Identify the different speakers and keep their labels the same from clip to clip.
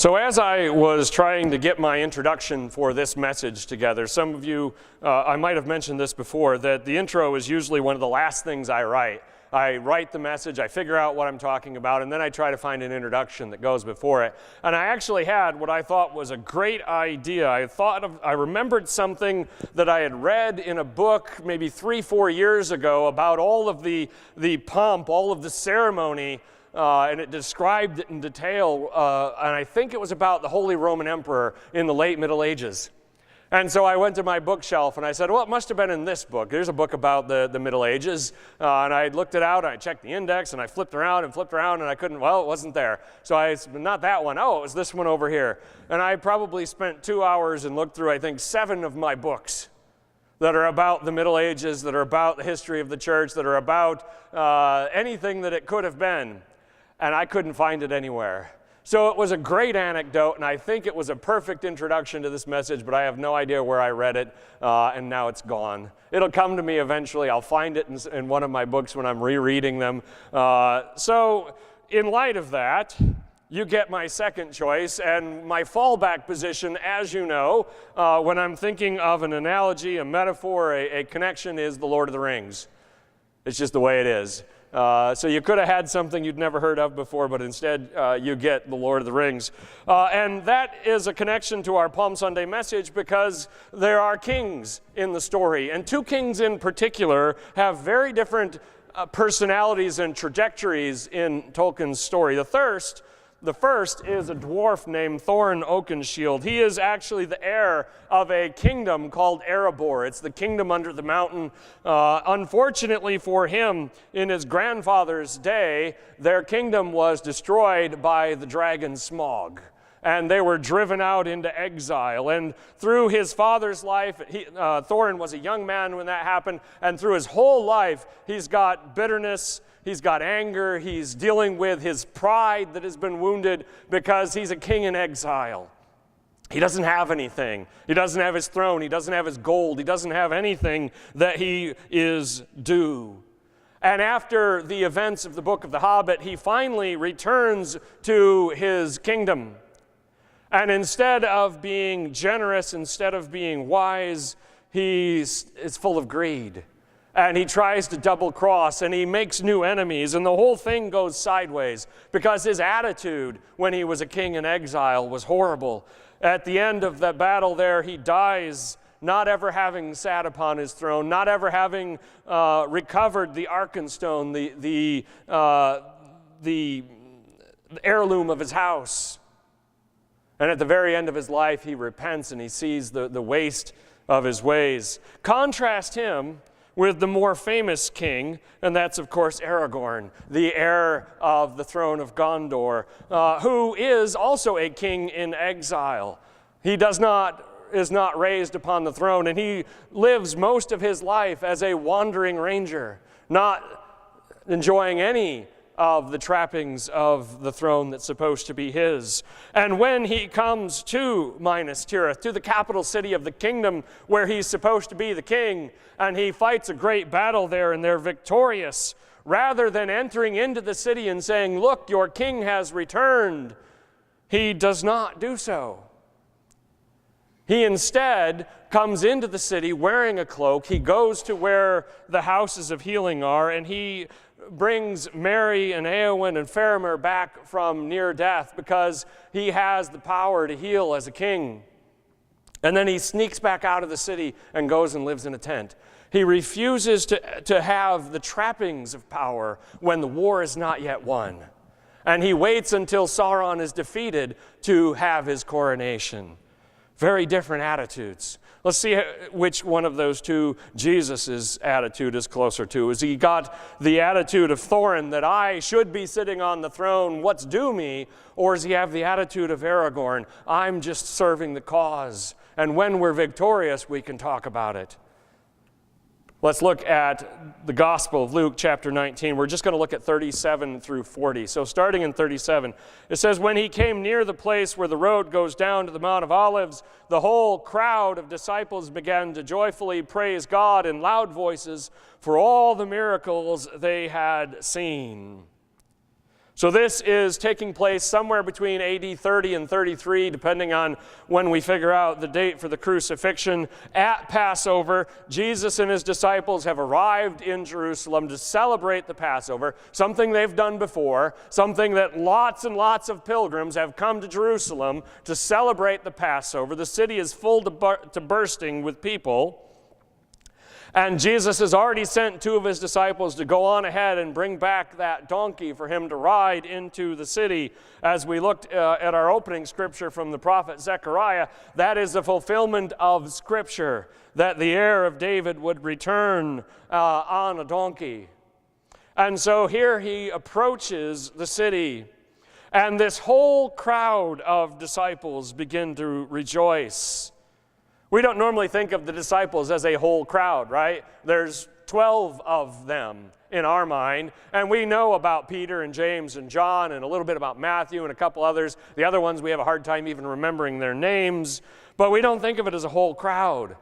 Speaker 1: So as I was trying to get my introduction for this message together, some of you, I might have mentioned this before, that the intro is usually one of the last things I write. I write the message, I figure out what I'm talking about, and then I try to find an introduction that goes before it. And I actually had what I thought was a great idea. I remembered something that I had read in a book maybe 3-4 years ago about all of the pomp, all of the ceremony, and it described it in detail, and I think it was about the Holy Roman Emperor in the late Middle Ages. And so I went to my bookshelf and I said, well, it must have been in this book. There's a book about the Middle Ages. And I looked it out, and I checked the index, and I flipped around, and I couldn't, well, it wasn't there. So I said, not that one. Oh, it was this one over here. And I probably spent 2 hours and looked through, I think, 7 of my books that are about the Middle Ages, that are about the history of the church, that are about anything that it could have been. And I couldn't find it anywhere. So it was a great anecdote, and I think it was a perfect introduction to this message, but I have no idea where I read it, and now it's gone. It'll come to me eventually. I'll find it in one of my books when I'm rereading them. So in light of that, you get my second choice, and my fallback position, as you know, when I'm thinking of an analogy, a metaphor, a connection, is the Lord of the Rings. It's just the way it is. So you could have had something you'd never heard of before, but instead you get the Lord of the Rings. And that is a connection to our Palm Sunday message because there are kings in the story. And 2 kings in particular have very different personalities and trajectories in Tolkien's story. The first is a dwarf named Thorin Oakenshield. He is actually the heir of a kingdom called Erebor. It's the kingdom under the mountain. Unfortunately for him, in his grandfather's day, their kingdom was destroyed by the dragon Smaug, and they were driven out into exile. And through his father's life, Thorin was a young man when that happened, and through his whole life, he's got bitterness, he's got anger, he's dealing with his pride that has been wounded because he's a king in exile. He doesn't have anything. He doesn't have his throne. He doesn't have his gold. He doesn't have anything that he is due. And after the events of the Book of the Hobbit, he finally returns to his kingdom. And instead of being generous, instead of being wise, he is full of greed. And he tries to double cross, and he makes new enemies, and the whole thing goes sideways because his attitude when he was a king in exile was horrible. At the end of the battle there, he dies not ever having sat upon his throne, not ever having recovered the Arkenstone, the heirloom of his house. And at the very end of his life, he repents and he sees the waste of his ways. Contrast him with the more famous king, and that's, of course, Aragorn, the heir of the throne of Gondor, who is also a king in exile. He is not raised upon the throne, and he lives most of his life as a wandering ranger, not enjoying any of the trappings of the throne that's supposed to be his. And when he comes to Minas Tirith, to the capital city of the kingdom where he's supposed to be the king, and he fights a great battle there and they're victorious, rather than entering into the city and saying, look, your king has returned, he does not do so. He instead comes into the city wearing a cloak. He goes to where the houses of healing are, and he brings Merry and Éowyn and Faramir back from near death because he has the power to heal as a king. And then he sneaks back out of the city and goes and lives in a tent. He refuses to have the trappings of power when the war is not yet won. And he waits until Sauron is defeated to have his coronation. Very different attitudes. Let's see which one of those two Jesus' attitude is closer to. Has he got the attitude of Thorin that I should be sitting on the throne, what's due me? Or does he have the attitude of Aragorn, I'm just serving the cause, and when we're victorious, we can talk about it? Let's look at the Gospel of Luke, chapter 19. We're just going to look at 37 through 40. So starting in 37, it says, when he came near the place where the road goes down to the Mount of Olives, the whole crowd of disciples began to joyfully praise God in loud voices for all the miracles they had seen. So this is taking place somewhere between AD 30 and 33, depending on when we figure out the date for the crucifixion. At Passover, Jesus and his disciples have arrived in Jerusalem to celebrate the Passover, something they've done before, something that lots and lots of pilgrims have come to Jerusalem to celebrate the Passover. The city is full to bursting with people. And Jesus has already sent two of his disciples to go on ahead and bring back that donkey for him to ride into the city. As we looked at our opening scripture from the prophet Zechariah, that is the fulfillment of Scripture, that the heir of David would return on a donkey. And so here he approaches the city, and this whole crowd of disciples begin to rejoice. We don't normally think of the disciples as a whole crowd, right? There's 12 of them in our mind, and we know about Peter and James and John and a little bit about Matthew and a couple others. The other ones we have a hard time even remembering their names, but we don't think of it as a whole crowd.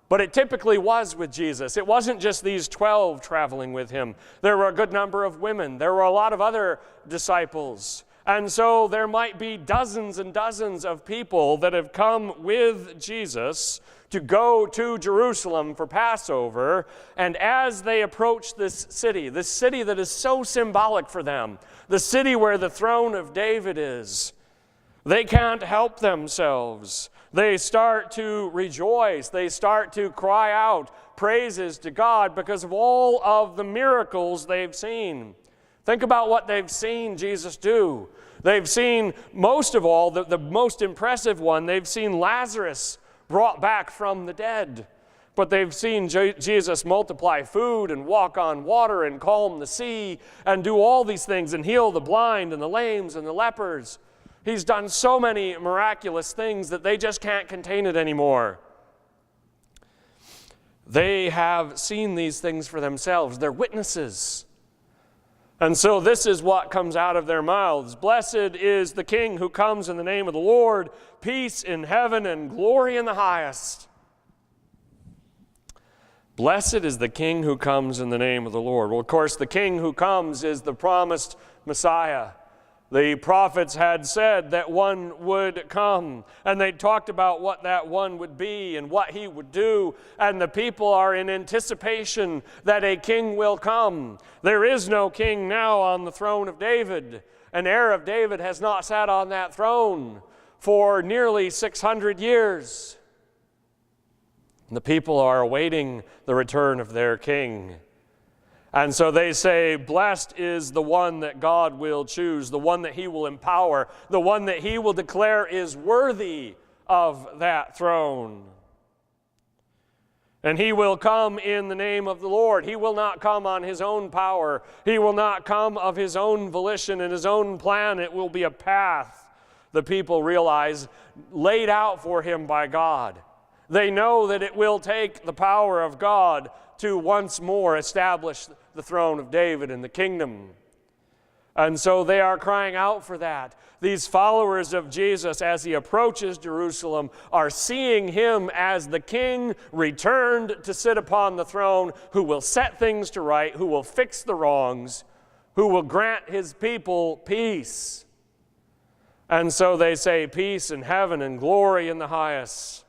Speaker 1: But it typically was with Jesus. It wasn't just these 12 traveling with him. There were a good number of women. There were a lot of other disciples. And so there might be dozens and dozens of people that have come with Jesus to go to Jerusalem for Passover. And as they approach this city that is so symbolic for them, the city where the throne of David is, they can't help themselves. They start to rejoice. They start to cry out praises to God because of all of the miracles they've seen. Think about what they've seen Jesus do. They've seen, most of all, the most impressive one, they've seen Lazarus brought back from the dead. But they've seen Jesus multiply food and walk on water and calm the sea and do all these things and heal the blind and the lames and the lepers. He's done so many miraculous things that they just can't contain it anymore. They have seen these things for themselves. They're witnesses. And so this is what comes out of their mouths. Blessed is the King who comes in the name of the Lord, peace in heaven and glory in the highest. Blessed is the King who comes in the name of the Lord. Well, of course, the King who comes is the promised Messiah. The prophets had said that one would come, and they talked about what that one would be and what he would do, and the people are in anticipation that a king will come. There is no king now on the throne of David. An heir of David has not sat on that throne for nearly 600 years. The people are awaiting the return of their king. And so they say, blessed is the one that God will choose, the one that he will empower, the one that he will declare is worthy of that throne. And he will come in the name of the Lord. He will not come on his own power. He will not come of his own volition and his own plan. It will be a path, the people realize, laid out for him by God. They know that it will take the power of God to once more establish the throne of David and the kingdom. And so they are crying out for that. These followers of Jesus, as he approaches Jerusalem, are seeing him as the king returned to sit upon the throne, who will set things to right, who will fix the wrongs, who will grant his people peace. And so they say, peace in heaven and glory in the highest.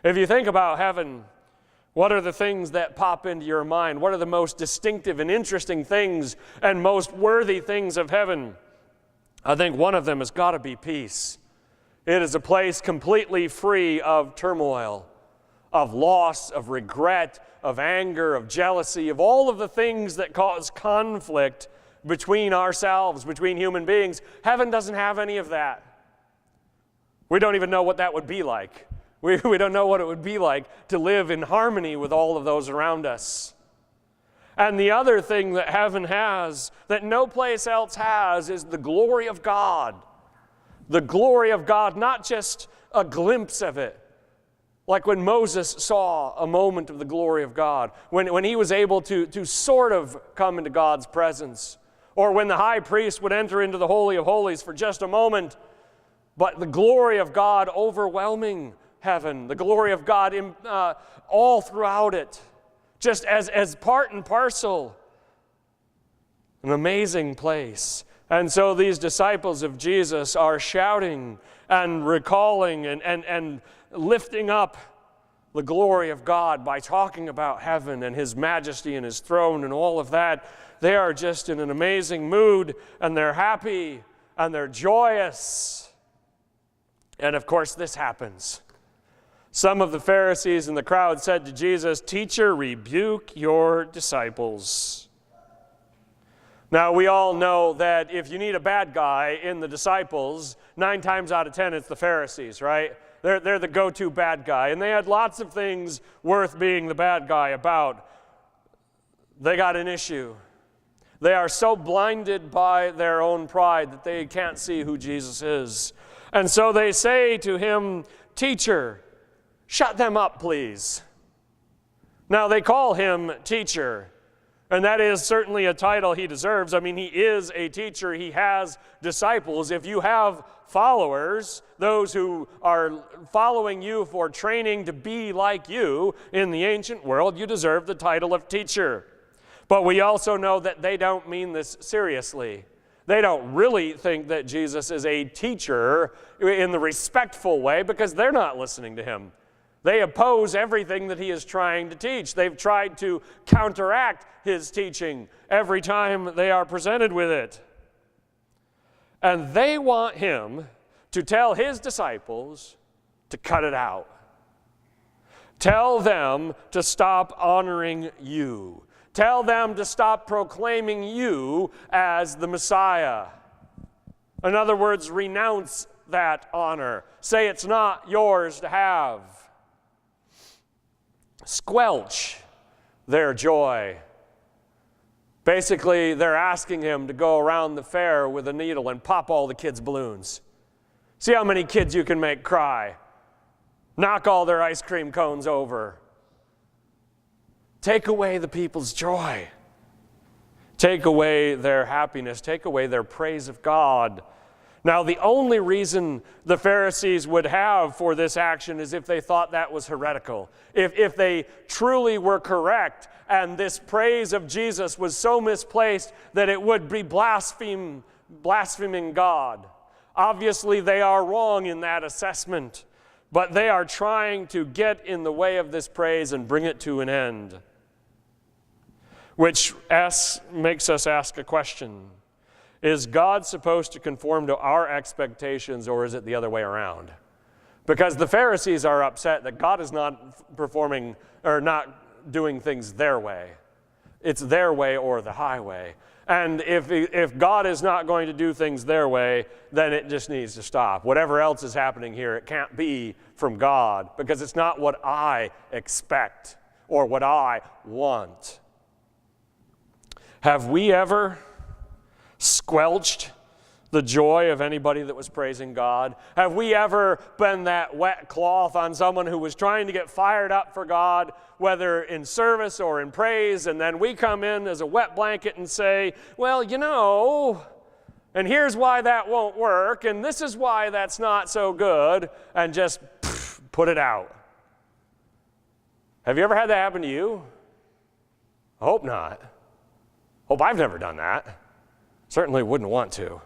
Speaker 1: If you think about heaven, what are the things that pop into your mind? What are the most distinctive and interesting things and most worthy things of heaven? I think one of them has got to be peace. It is a place completely free of turmoil, of loss, of regret, of anger, of jealousy, of all of the things that cause conflict between ourselves, between human beings. Heaven doesn't have any of that. We don't even know what that would be like. We don't know what it would be like to live in harmony with all of those around us. And the other thing that heaven has that no place else has is the glory of God. The glory of God, not just a glimpse of it. Like when Moses saw a moment of the glory of God, when he was able to sort of come into God's presence, or when the high priest would enter into the Holy of Holies for just a moment, but the glory of God overwhelming heaven, the glory of God all throughout it, just as part and parcel. An amazing place. And so these disciples of Jesus are shouting and recalling and lifting up the glory of God by talking about heaven and His majesty and His throne and all of that. They are just in an amazing mood, and they're happy and they're joyous. And of course, this happens. Some of the Pharisees in the crowd said to Jesus, "Teacher, rebuke your disciples." Now, we all know that if you need a bad guy in the disciples, 9 times out of 10, it's the Pharisees, right? They're the go-to bad guy. And they had lots of things worth being the bad guy about. They got an issue. They are so blinded by their own pride that they can't see who Jesus is. And so they say to him, "Teacher, shut them up, please." Now, they call him teacher, and that is certainly a title he deserves. I mean, he is a teacher. He has disciples. If you have followers, those who are following you for training to be like you in the ancient world, you deserve the title of teacher. But we also know that they don't mean this seriously. They don't really think that Jesus is a teacher in the respectful way because they're not listening to him. They oppose everything that he is trying to teach. They've tried to counteract his teaching every time they are presented with it. And they want him to tell his disciples to cut it out. Tell them to stop honoring you. Tell them to stop proclaiming you as the Messiah. In other words, renounce that honor. Say it's not yours to have. Squelch their joy. Basically, they're asking him to go around the fair with a needle and pop all the kids' balloons. See how many kids you can make cry. Knock all their ice cream cones over. Take away the people's joy. Take away their happiness. Take away their praise of God. Now, the only reason the Pharisees would have for this action is if they thought that was heretical. If they truly were correct and this praise of Jesus was so misplaced that it would be blaspheming God. Obviously, they are wrong in that assessment, but they are trying to get in the way of this praise and bring it to an end. Which makes us ask a question. Is God supposed to conform to our expectations, or is it the other way around? Because the Pharisees are upset that God is not performing or not doing things their way. It's their way or the highway. And if God is not going to do things their way, then it just needs to stop. Whatever else is happening here, it can't be from God because it's not what I expect or what I want. Have we ever squelched the joy of anybody that was praising God? Have we ever been that wet cloth on someone who was trying to get fired up for God, whether in service or in praise, and then we come in as a wet blanket and say, well, you know, and here's why that won't work, and this is why that's not so good, and just put it out? Have you ever had that happen to you? I hope not. Hope I've never done that. Certainly wouldn't want to.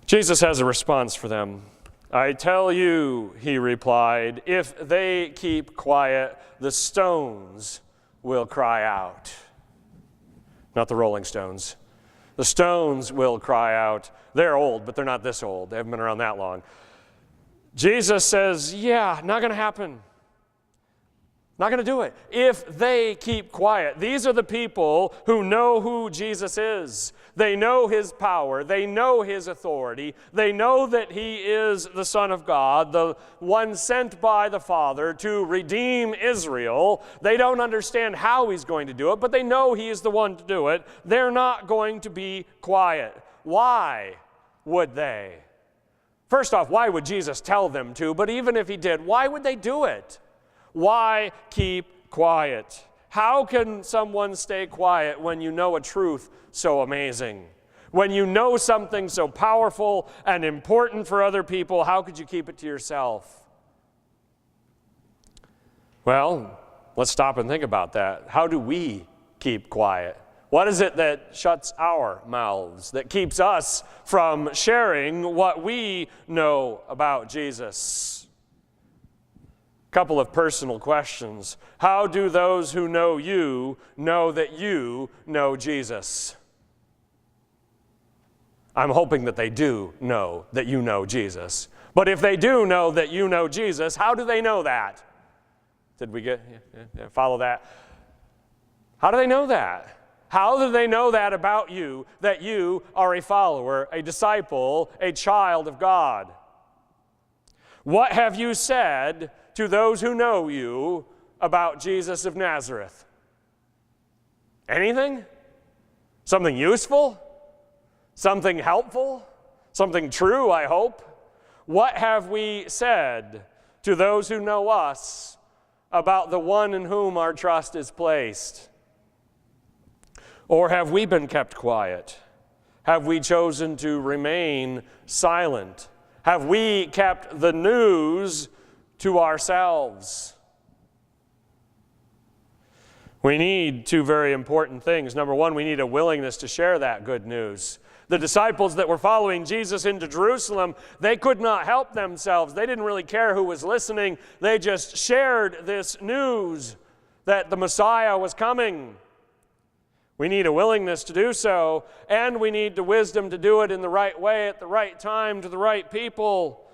Speaker 1: Jesus has a response for them. "I tell you," he replied, "if they keep quiet, the stones will cry out." Not the Rolling Stones. The stones will cry out. They're old, but they're not this old. They haven't been around that long. Jesus says, yeah, not going to happen. Not going to do it. If they keep quiet. These are the people who know who Jesus is. They know his power. They know his authority. They know that he is the Son of God, the one sent by the Father to redeem Israel. They don't understand how he's going to do it, but they know he is the one to do it. They're not going to be quiet. Why would they? First off, why would Jesus tell them to? But even if he did, why would they do it? Why keep quiet? How can someone stay quiet when you know a truth so amazing? When you know something so powerful and important for other people, how could you keep it to yourself? Well, let's stop and think about that. How do we keep quiet What is it that shuts our mouths, that keeps us from sharing what we know about Jesus? A couple of personal questions. How do those who know you know that you know Jesus? I'm hoping that they do know that you know Jesus. But if they do know that you know Jesus, how do they know that? Did we follow that? How do they know that? How do they know that about you, that you are a follower, a disciple, a child of God? What have you said to those who know you about Jesus of Nazareth? Anything? Something useful? Something helpful? Something true, I hope? What have we said to those who know us about the one in whom our trust is placed? Or have we been kept quiet? Have we chosen to remain silent? Have we kept the news to ourselves? We need two very important things. Number one, we need a willingness to share that good news. The disciples that were following Jesus into Jerusalem, they could not help themselves. They didn't really care who was listening. They just shared this news that the Messiah was coming. We need a willingness to do so, and we need the wisdom to do it in the right way, at the right time, to the right people.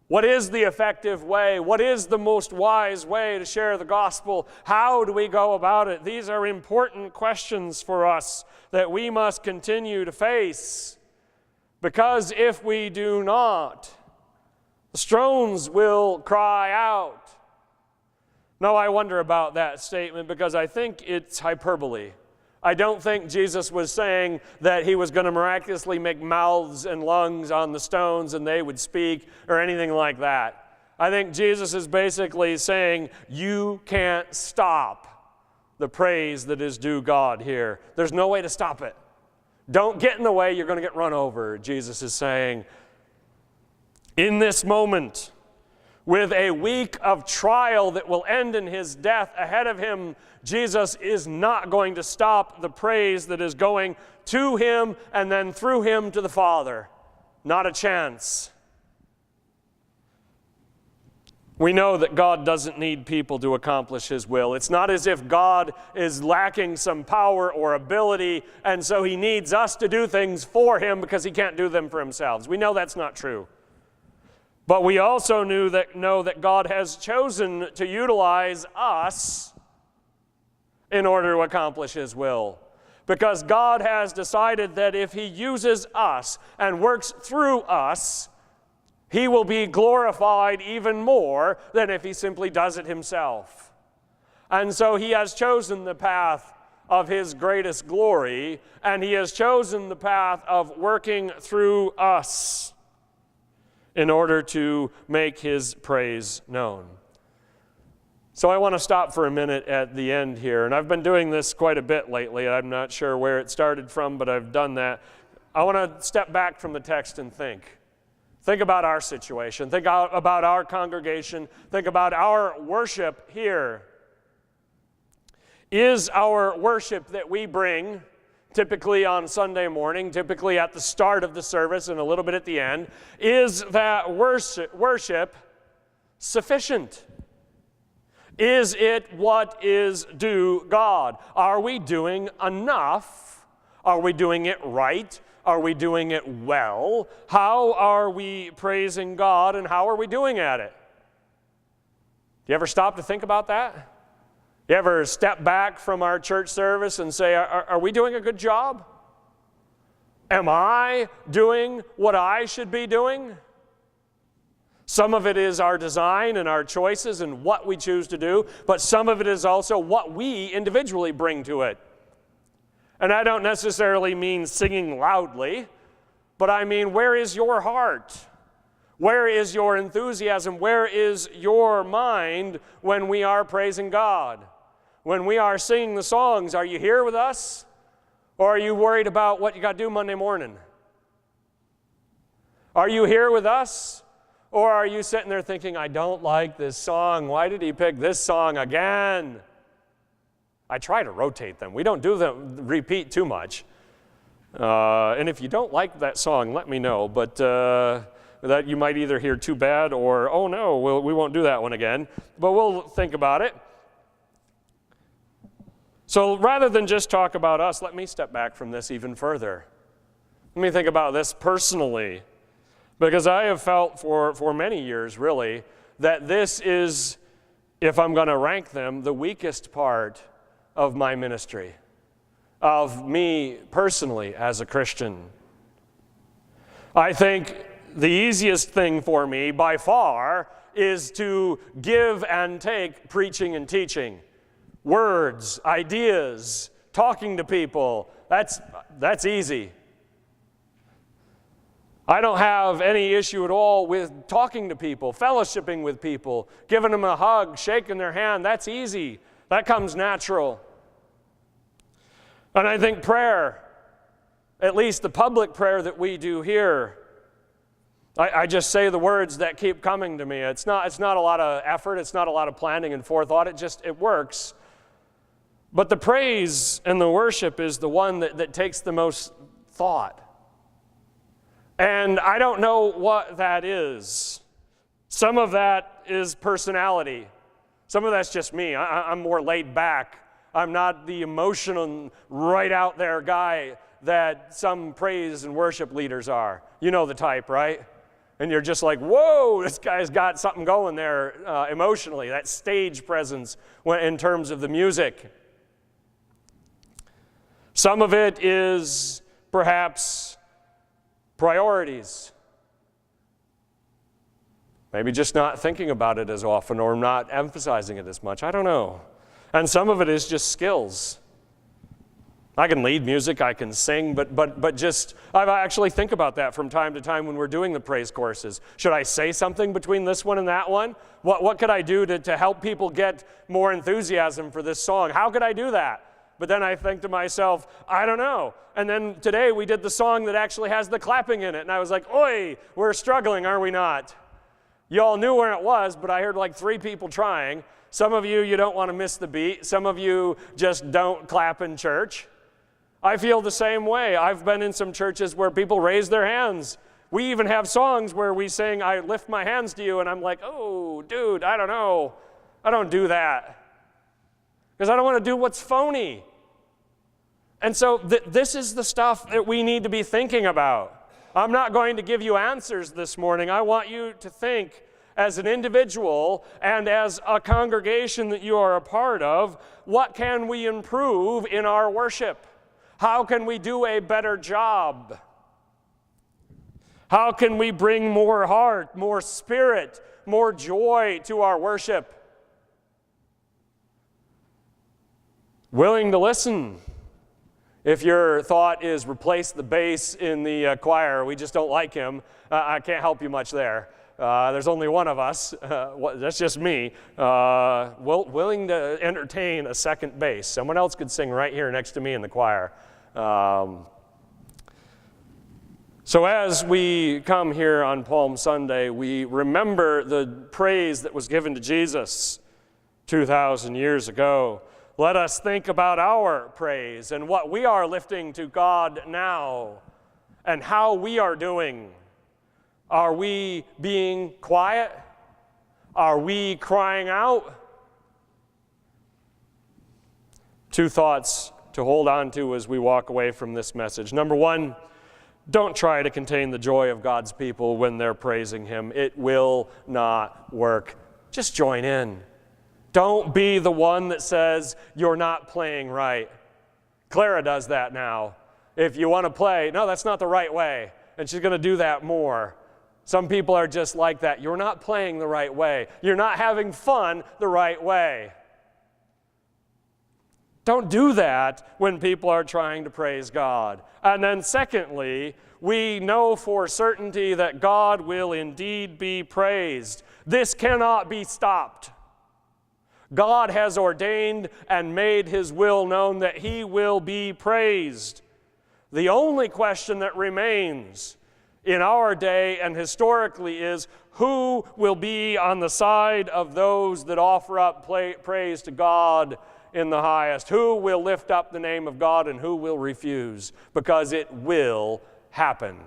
Speaker 1: What is the effective way? What is the most wise way to share the gospel? How do we go about it? These are important questions for us that we must continue to face. Because if we do not, the stones will cry out. Now, I wonder about that statement because I think it's hyperbole. I don't think Jesus was saying that he was going to miraculously make mouths and lungs on the stones and they would speak or anything like that. I think Jesus is basically saying, you can't stop the praise that is due God here. There's no way to stop it. Don't get in the way, you're going to get run over, Jesus is saying. In this moment, with a week of trial that will end in his death ahead of him, Jesus is not going to stop the praise that is going to him and then through him to the Father. Not a chance. We know that God doesn't need people to accomplish his will. It's not as if God is lacking some power or ability, and so he needs us to do things for him because he can't do them for himself. We know that's not true. But we also know that God has chosen to utilize us in order to accomplish his will. Because God has decided that if he uses us and works through us, he will be glorified even more than if he simply does it himself. And so he has chosen the path of his greatest glory, and he has chosen the path of working through us in order to make his praise known. So I want to stop for a minute at the end here, and I've been doing this quite a bit lately. I'm not sure where it started from, but I've done that. I want to step back from the text and think. Think about our situation. Think about our congregation. Think about our worship here. Is our worship that we bring, typically on Sunday morning, typically at the start of the service and a little bit at the end, is that worship sufficient? Is it what is due God? Are we doing enough? Are we doing it right? Are we doing it well? How are we praising God, and how are we doing at it? Do you ever stop to think about that? You ever step back from our church service and say, are we doing a good job? Am I doing what I should be doing? Some of it is our design and our choices and what we choose to do, but some of it is also what we individually bring to it. And I don't necessarily mean singing loudly, but I mean, where is your heart? Where is your enthusiasm? Where is your mind when we are praising God? When we are singing the songs, are you here with us? Or are you worried about what you got to do Monday morning? Are you here with us? Or are you sitting there thinking, I don't like this song. Why did he pick this song again? I try to rotate them. We don't do them repeat too much. And if you don't like that song, let me know. But that you might either hear too bad or, oh no, we won't do that one again. But we'll think about it. So rather than just talk about us, let me step back from this even further. Let me think about this personally. Because I have felt for many years, really, that this is, if I'm going to rank them, the weakest part of my ministry, of me personally as a Christian. I think the easiest thing for me, by far, is to give and take preaching and teaching. Words, ideas, talking to people, that's easy. I don't have any issue at all with talking to people, fellowshipping with people, giving them a hug, shaking their hand. That's easy. That comes natural. And I think prayer, at least the public prayer that we do here, I just say the words that keep coming to me. It's not a lot of effort. It's not a lot of planning and forethought. It works. But the praise and the worship is the one that takes the most thought. And I don't know what that is. Some of that is personality. Some of that's just me. I'm more laid back. I'm not the emotional, right out there guy that some praise and worship leaders are. You know the type, right? And you're just like, whoa, this guy's got something going there emotionally, that stage presence in terms of the music. Some of it is perhaps priorities. Maybe just not thinking about it as often or not emphasizing it as much. I don't know. And some of it is just skills. I can lead music, I can sing, but just, I actually think about that from time to time when we're doing the praise courses. Should I say something between this one and that one? What could I do to help people get more enthusiasm for this song? How could I do that? But then I think to myself, I don't know. And then today we did the song that actually has the clapping in it. And I was like, oi, we're struggling, are we not? You all knew where it was, but I heard like 3 people trying. Some of you don't want to miss the beat. Some of you just don't clap in church. I feel the same way. I've been in some churches where people raise their hands. We even have songs where we sing, I lift my hands to you, and I'm like, oh, dude, I don't know. I don't do that. Because I don't want to do what's phony. And so this is the stuff that we need to be thinking about. I'm not going to give you answers this morning. I want you to think as an individual and as a congregation that you are a part of, what can we improve in our worship? How can we do a better job? How can we bring more heart, more spirit, more joy to our worship? Willing to listen. If your thought is replace the bass in the choir, we just don't like him, I can't help you much there. There's only one of us. That's just me. Willing to entertain a second bass. Someone else could sing right here next to me in the choir. So as we come here on Palm Sunday, we remember the praise that was given to Jesus 2,000 years ago. Let us think about our praise and what we are lifting to God now and how we are doing. Are we being quiet? Are we crying out? 2 thoughts to hold on to as we walk away from this message. Number 1, don't try to contain the joy of God's people when they're praising Him. It will not work. Just join in. Don't be the one that says you're not playing right. Clara does that now. If you want to play, no, that's not the right way. And she's going to do that more. Some people are just like that. You're not playing the right way. You're not having fun the right way. Don't do that when people are trying to praise God. And then secondly, we know for certainty that God will indeed be praised. This cannot be stopped. God has ordained and made His will known that He will be praised. The only question that remains in our day and historically is, who will be on the side of those that offer up praise to God in the highest? Who will lift up the name of God and who will refuse? Because it will happen.